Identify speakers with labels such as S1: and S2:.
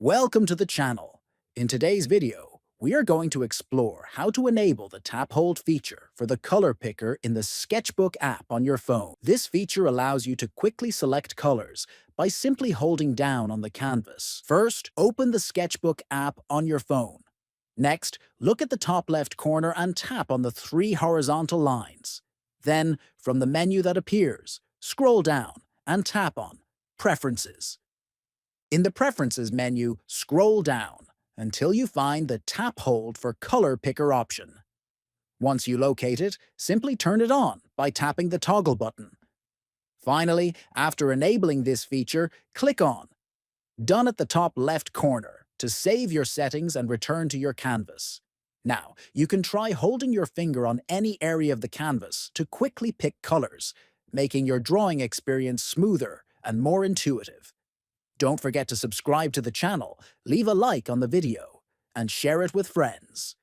S1: Welcome to the channel. In today's video, we are going to explore how to enable the Tap Hold feature for the color picker in the Sketchbook app on your phone. This feature allows you to quickly select colors by simply holding down on the canvas. First, open the Sketchbook app on your phone. Next, look at the top left corner and tap on the three horizontal lines. Then, from the menu that appears, scroll down and tap on Preferences. In the Preferences menu, scroll down until you find the Tap Hold for Color Picker option. Once you locate it, simply turn it on by tapping the toggle button. Finally, after enabling this feature, click on Done at the top left corner to save your settings and return to your canvas. Now, you can try holding your finger on any area of the canvas to quickly pick colors, making your drawing experience smoother and more intuitive. Don't forget to subscribe to the channel, leave a like on the video, and share it with friends.